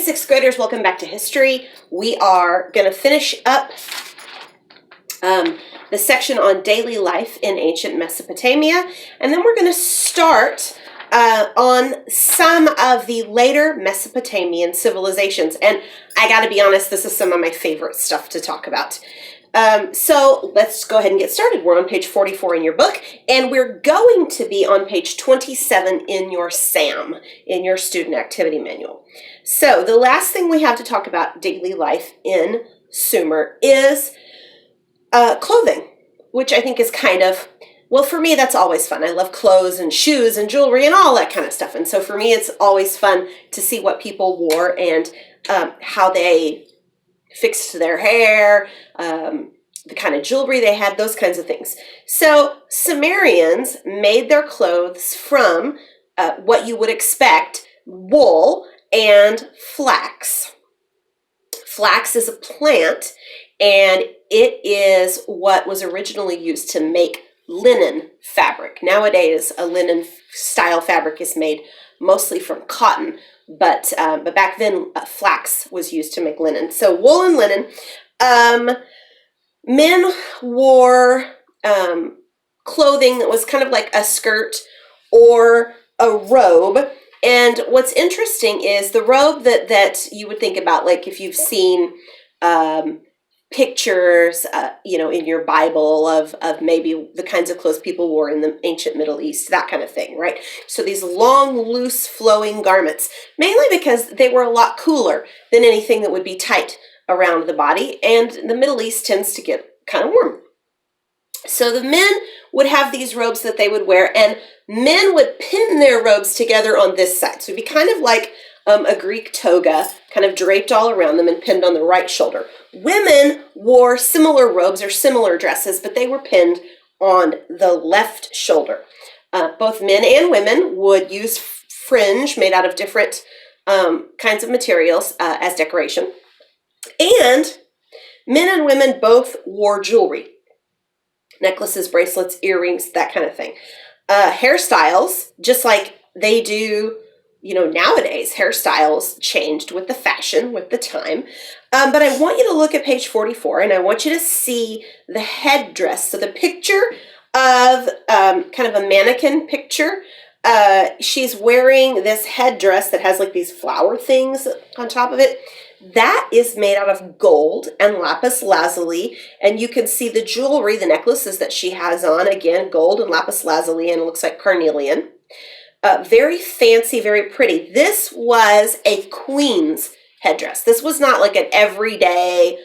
sixth graders, welcome back to history. We are going to finish up the section on daily life in ancient Mesopotamia, and then we're going to start on some of the later Mesopotamian civilizations. And I got to be honest, this is some of my favorite stuff to talk about. So let's go ahead and get started. We're on page 44 in your book, and we're going to be on page 27 in your SAM, in your student activity manual. So the last thing we have to talk about daily life in Sumer is clothing, which I think is kind of, well, for me, that's always fun. I love clothes and shoes and jewelry and all that kind of stuff. And so for me, it's always fun to see what people wore and how they fixed their hair, the kind of jewelry they had, those kinds of things. So Sumerians made their clothes from what you would expect, wool and flax. Flax is a plant, and it is what was originally used to make linen fabric. Nowadays, a linen style fabric is made mostly from cotton, but back then flax was used to make linen. So wool and linen. Men wore clothing that was kind of like a skirt or a robe. And what's interesting is the robe that you would think about, like if you've seen pictures, in your Bible of maybe the kinds of clothes people wore in the ancient Middle East, that kind of thing, right? So these long, loose, flowing garments, mainly because they were a lot cooler than anything that would be tight around the body, and the Middle East tends to get kind of warm. So the men would have these robes that they would wear, and men would pin their robes together on this side. So it'd be kind of like a Greek toga, kind of draped all around them and pinned on the right shoulder. Women wore similar robes or similar dresses, but they were pinned on the left shoulder. Both men and women would use fringe made out of different kinds of materials as decoration. And men and women both wore jewelry. Necklaces, bracelets, earrings, that kind of thing. Hairstyles, just like they do, nowadays, hairstyles changed with the fashion, with the time. But I want you to look at page 44, and I want you to see the headdress. So the picture of kind of a mannequin picture. She's wearing this headdress that has like these flower things on top of it. That is made out of gold and lapis lazuli, and you can see the jewelry, the necklaces that she has on, again, gold and lapis lazuli, and it looks like carnelian. Very fancy, very pretty. This was a queen's headdress. This was not like an everyday,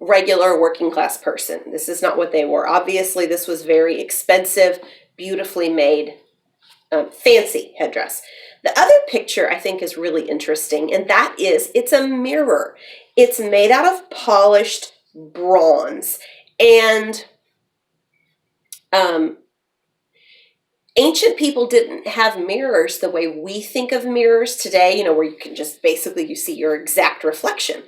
regular working class person. This is not what they wore. Obviously, this was very expensive, beautifully made, fancy headdress. The other picture I think is really interesting, and that is, it's a mirror. It's made out of polished bronze. And ancient people didn't have mirrors the way we think of mirrors today, where you can just basically, you see your exact reflection.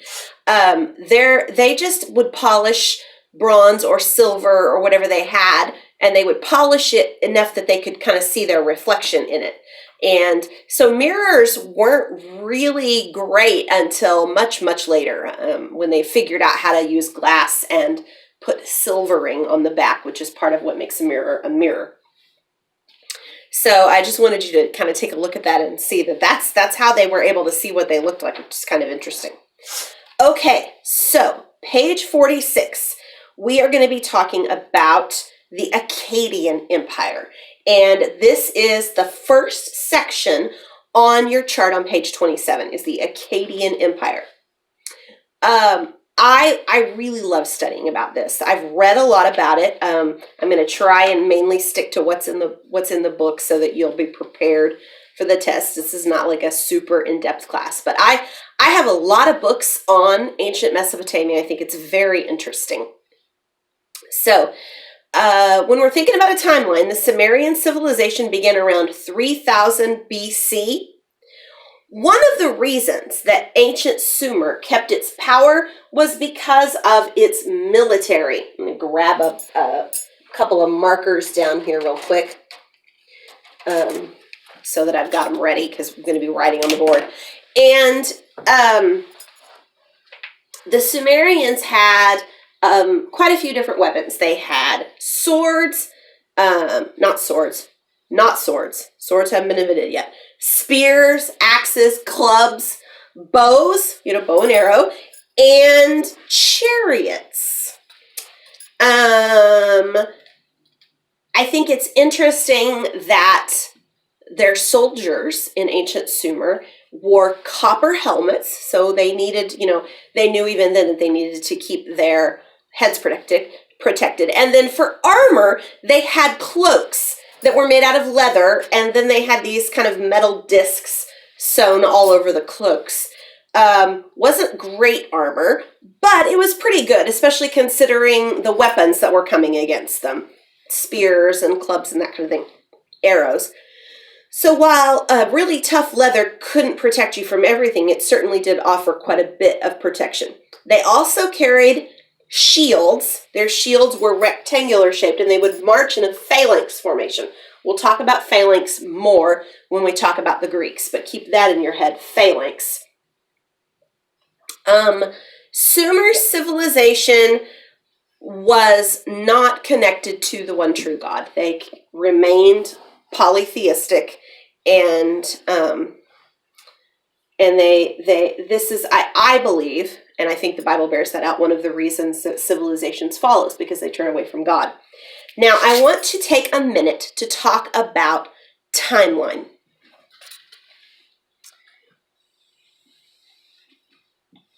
They just would polish bronze or silver or whatever they had, and they would polish it enough that they could kind of see their reflection in it. And so mirrors weren't really great until much, much later, when they figured out how to use glass and put silvering on the back, which is part of what makes a mirror a mirror. So I just wanted you to kind of take a look at that and see that that's how they were able to see what they looked like, which is kind of interesting. Okay, so page 46, we are going to be talking about the Akkadian Empire. And this is the first section on your chart on page 27, is the Akkadian Empire. I really love studying about this. I've read a lot about it. I'm going to try and mainly stick to what's in the book so that you'll be prepared for the test. This is not like a super in-depth class, but I have a lot of books on ancient Mesopotamia. I think it's very interesting. So, when we're thinking about a timeline, the Sumerian civilization began around 3000 BC. One of the reasons that ancient Sumer kept its power was because of its military. I'm going to grab a couple of markers down here real quick. so that I've got them ready because we're going to be writing on the board. And the Sumerians had quite a few different weapons. They had swords, not swords. Swords haven't been invented yet. Spears, axes, clubs, bows, bow and arrow, and chariots. I think it's interesting that their soldiers in ancient Sumer wore copper helmets, so they needed, they knew even then that they needed to keep their heads protected. And then for armor, they had cloaks that were made out of leather, and then they had these kind of metal discs sewn all over the cloaks. Wasn't great armor, but it was pretty good, especially considering the weapons that were coming against them. Spears and clubs and that kind of thing. Arrows. So while really tough leather couldn't protect you from everything, it certainly did offer quite a bit of protection. They also carried shields. Their shields were rectangular shaped, and they would march in a phalanx formation. We'll talk about phalanx more when we talk about the Greeks, but keep that in your head, phalanx. Sumer civilization was not connected to the one true God. They remained polytheistic, and this is, I believe, and I think the Bible bears that out, one of the reasons that civilizations fall is because they turn away from God. Now, I want to take a minute to talk about timeline.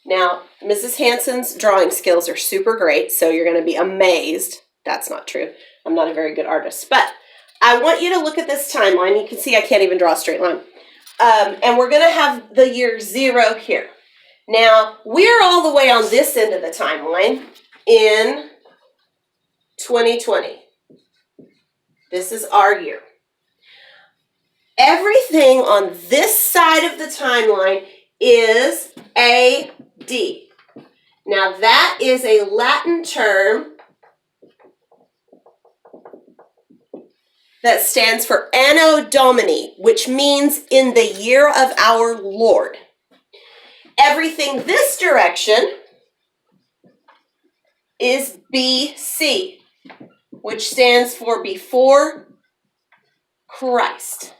Now, Mrs. Hanson's drawing skills are super great, so you're going to be amazed. That's not true. I'm not a very good artist, but I want you to look at this timeline. You can see I can't even draw a straight line. And we're going to have the year 0 here. Now, we're all the way on this end of the timeline in 2020. This is our year. Everything on this side of the timeline is AD. Now, that is a Latin term that stands for Anno Domini, which means in the year of our Lord. Everything this direction is BC, which stands for before Christ.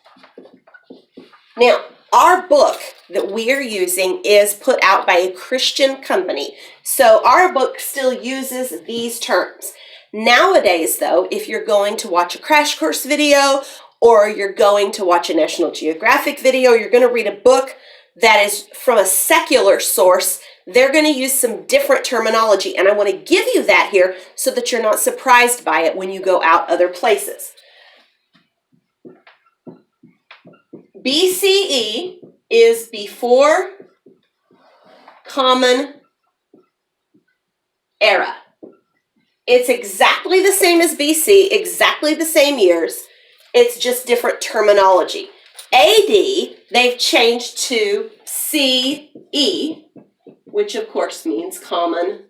Now, our book that we are using is put out by a Christian company, so our book still uses these terms. Nowadays, though, if you're going to watch a crash course video or you're going to watch a National Geographic video, you're going to read a book that is from a secular source, they're going to use some different terminology. And I want to give you that here so that you're not surprised by it when you go out other places. BCE is before Common Era. It's exactly the same as BC, exactly the same years. It's just different terminology. AD, they've changed to CE, which of course means Common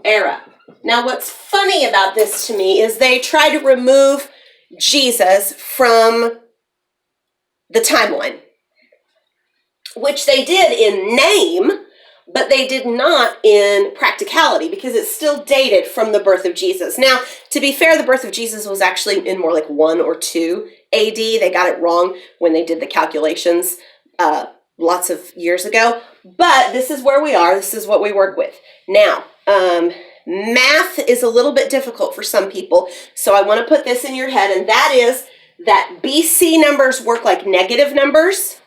Era. Now, what's funny about this to me is they try to remove Jesus from the timeline, which they did in name, but they did not in practicality because it's still dated from the birth of Jesus. Now, to be fair, the birth of Jesus was actually in more like 1 or 2 AD. They got it wrong when they did the calculations lots of years ago. But this is where we are. This is what we work with. Now, math is a little bit difficult for some people, so I want to put this in your head, and that is that BC numbers work like negative numbers.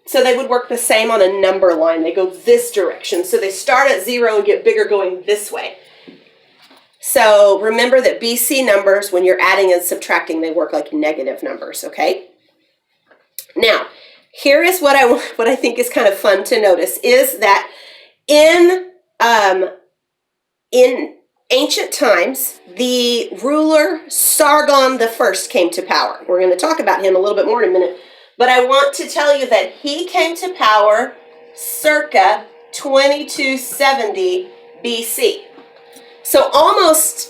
So they would work the same on a number line. They go this direction. So they start at 0 and get bigger going this way. So remember that BC numbers, when you're adding and subtracting, they work like negative numbers, okay? Now, here is what I think is kind of fun to notice is that in ancient times, the ruler Sargon I came to power. We're going to talk about him a little bit more in a minute. But I want to tell you that he came to power circa 2270 BC. So almost,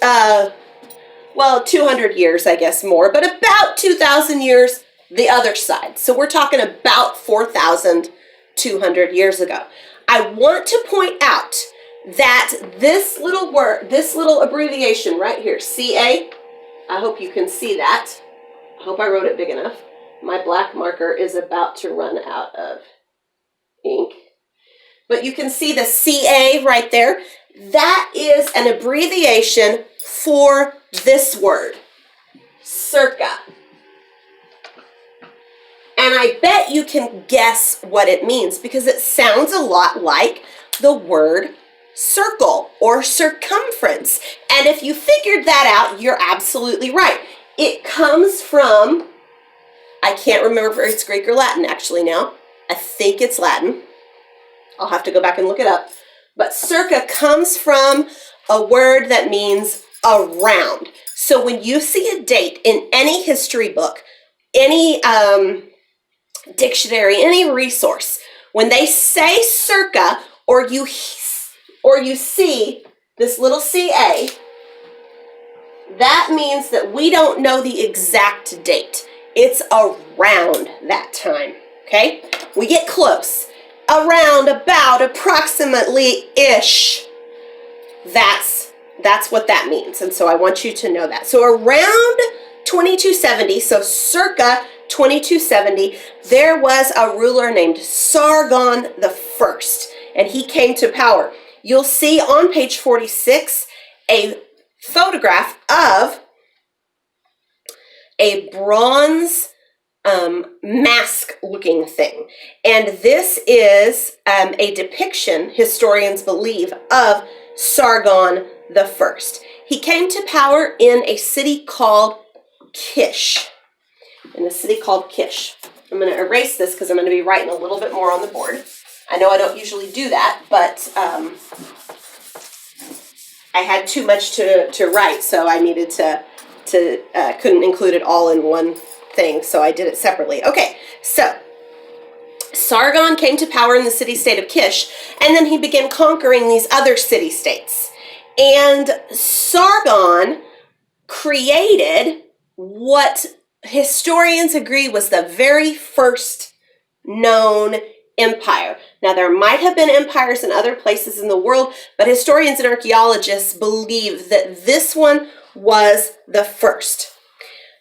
well, 200 years, I guess more, but about 2,000 years the other side. So we're talking about 4,200 years ago. I want to point out that this little word, this little abbreviation right here, CA, I hope you can see that. I hope I wrote it big enough. My black marker is about to run out of ink. But you can see the CA right there. That is an abbreviation for this word, circa. And I bet you can guess what it means because it sounds a lot like the word circle or circumference. And if you figured that out, you're absolutely right. It comes from, I can't remember if it's Greek or Latin actually now. I think it's Latin. I'll have to go back and look it up. But circa comes from a word that means around. So when you see a date in any history book, any dictionary, any resource, when they say circa or you see this little CA, that means that we don't know the exact date. It's around that time, okay? We get close. Around, about, approximately-ish. That's what that means. And so I want you to know that. So around 2270, so circa 2270, there was a ruler named Sargon the First, and he came to power. You'll see on page 46 a photograph of a bronze mask looking thing. And this is a depiction, historians believe, of Sargon the First. He came to power in a city called Kish. I'm going to erase this because I'm going to be writing a little bit more on the board. I know I don't usually do that, but I had too much to write, so I needed to couldn't include it all in one thing, so I did it separately. Okay, so Sargon came to power in the city-state of Kish, and then he began conquering these other city-states. And Sargon created what historians agree was the very first known empire. Now, there might have been empires in other places in the world, but historians and archaeologists believe that this one was the first.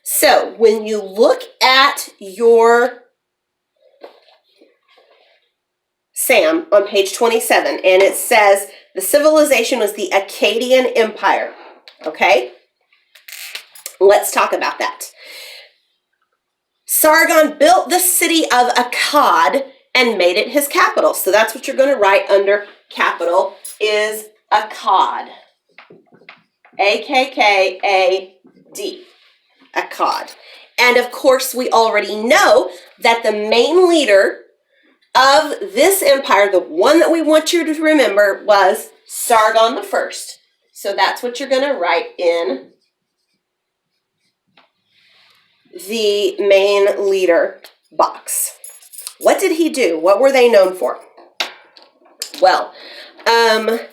So when you look at your SAM on page 27, and it says the civilization was the Akkadian Empire, okay? Let's talk about that. Sargon built the city of Akkad and made it his capital. So that's what you're going to write under capital is Akkad. A-K-K-A-D. Akkad. And of course, we already know that the main leader of this empire, the one that we want you to remember, was Sargon the First. So that's what you're going to write in the main leader box. What did he do? What were they known for? Well, the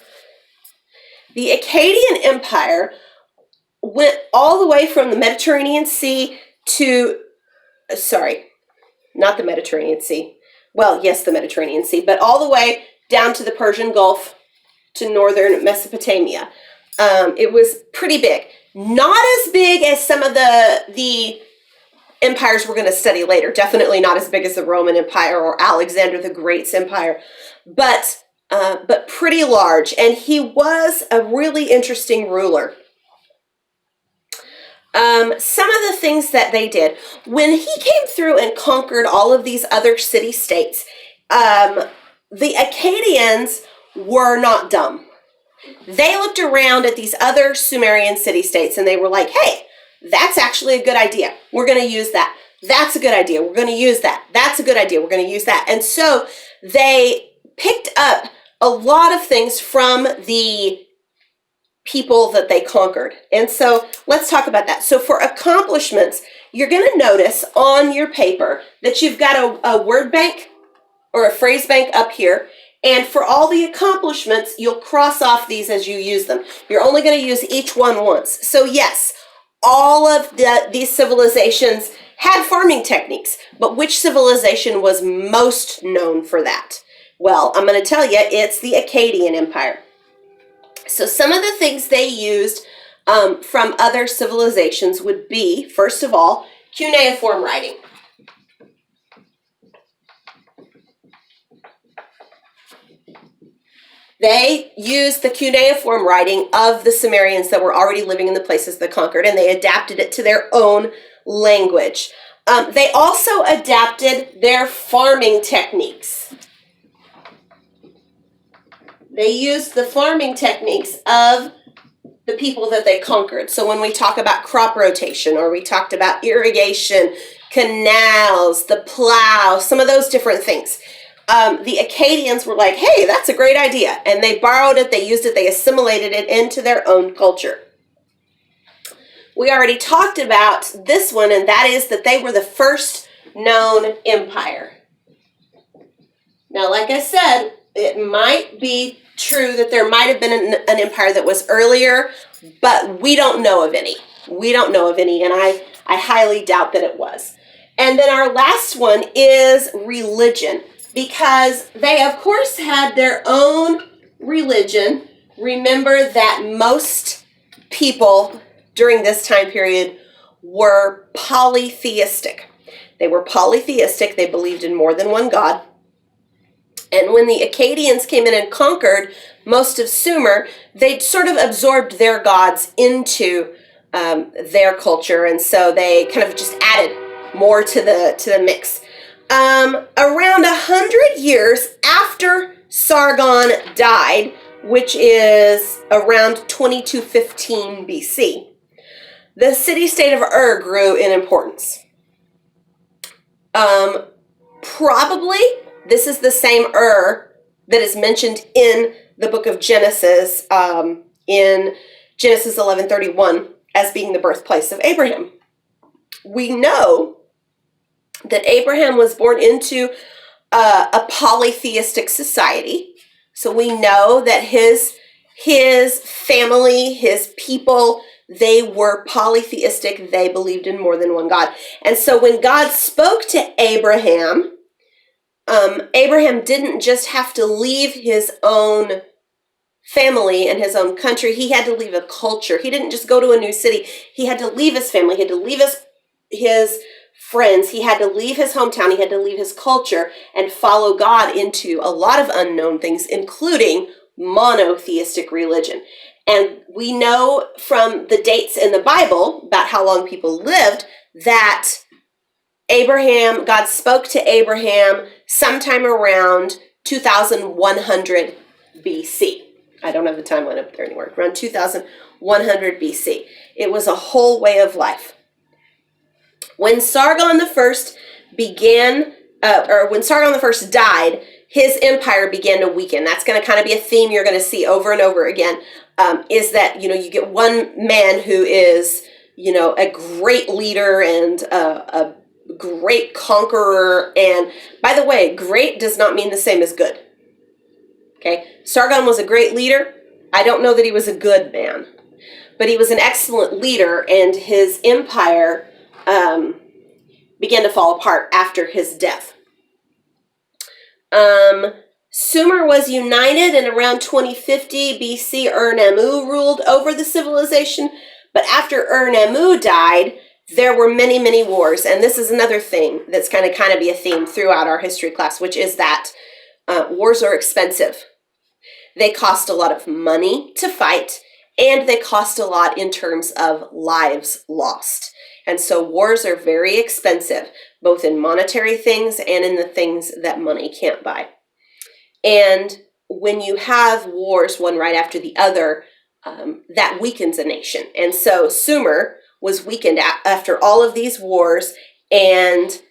Akkadian Empire went all the way from the Mediterranean Sea to, not the Mediterranean Sea. Well, yes, the Mediterranean Sea, but all the way down to the Persian Gulf to northern Mesopotamia. It was pretty big. Not as big as some of the empires we're going to study later. Definitely not as big as the Roman Empire or Alexander the Great's empire, but pretty large. And he was a really interesting ruler. Some of the things that they did, when he came through and conquered all of these other city-states, the Akkadians were not dumb. They looked around at these other Sumerian city-states and they were like, hey, that's actually a good idea. We're going to use that. That's a good idea. We're going to use that. That's a good idea. We're going to use that. And so they picked up a lot of things from the people that they conquered. And so let's talk about that. So for accomplishments, you're going to notice on your paper that you've got a word bank or a phrase bank up here. And for all the accomplishments, you'll cross off these as you use them. You're only going to use each one once. So yes, all of these civilizations had farming techniques, but which civilization was most known for that? Well, I'm going to tell you, it's the Akkadian Empire. So some of the things they used from other civilizations would be, first of all, cuneiform writing. They used the cuneiform writing of the Sumerians that were already living in the places they conquered, and they adapted it to their own language. They also adapted their farming techniques. They used the farming techniques of the people that they conquered. So when we talk about crop rotation, or we talked about irrigation, canals, the plow, some of those different things, the Akkadians were like, hey, that's a great idea. And they borrowed it, they used it, they assimilated it into their own culture. We already talked about this one, and that is that they were the first known empire. Now, like I said, it might be true that there might have been an empire that was earlier, but we don't know of any. We don't know of any, and I highly doubt that it was. And then our last one is religion, because they, of course, had their own religion. Remember that most people during this time period were polytheistic. They were polytheistic. They believed in more than one god. And when the Akkadians came in and conquered most of Sumer, they sort of absorbed their gods into their culture, and so they kind of just added more to the mix. Around 100 years after Sargon died, which is around 2215 BC, the city-state of Ur grew in importance. Probably this is the same Ur that is mentioned in the book of Genesis, in Genesis 11:31, as being the birthplace of Abraham. We know that Abraham was born into a polytheistic society. So we know that his family, his people, they were polytheistic. They believed in more than one God. And so when God spoke to Abraham, Abraham didn't just have to leave his own family and his own country. He had to leave a culture. He didn't just go to a new city. He had to leave his family. He had to leave his friends. He had to leave his hometown. He had to leave his culture and follow God into a lot of unknown things, including monotheistic religion. And we know from the dates in the Bible about how long people lived that God spoke to Abraham sometime around 2100 BC. I don't have the timeline up there anymore. Around 2100 BC. It was a whole way of life. When Sargon the First when Sargon the First died, his empire began to weaken. That's going to kind of be a theme you're going to see over and over again. Is that you get one man who is a great leader and a great conqueror. And by the way, great does not mean the same as good. Okay, Sargon was a great leader. I don't know that he was a good man, but he was an excellent leader, and his empire began to fall apart after his death. Sumer was united, and around 2050 BC, Ur-Nammu ruled over the civilization. But after Ur-Nammu died, there were many, many wars. And this is another thing that's going to kind of be a theme throughout our history class, which is that wars are expensive. They cost a lot of money to fight, and they cost a lot in terms of lives lost. And so wars are very expensive, both in monetary things and in the things that money can't buy. And when you have wars one right after the other, that weakens a nation. And so Sumer was weakened after all of these wars, and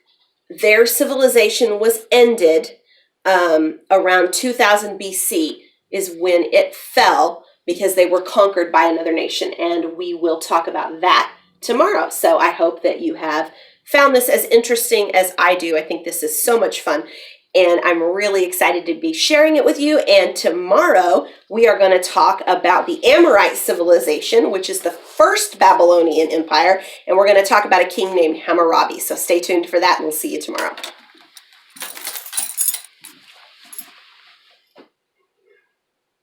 their civilization was ended around 2000 BC is when it fell, because they were conquered by another nation. And we will talk about that tomorrow. So I hope that you have found this as interesting as I do. I think this is so much fun. and I'm really excited to be sharing it with you. And tomorrow we are going to talk about the Amorite civilization, which is the first Babylonian empire, and we're going to talk about a king named Hammurabi. So stay tuned for that, and we'll see you tomorrow.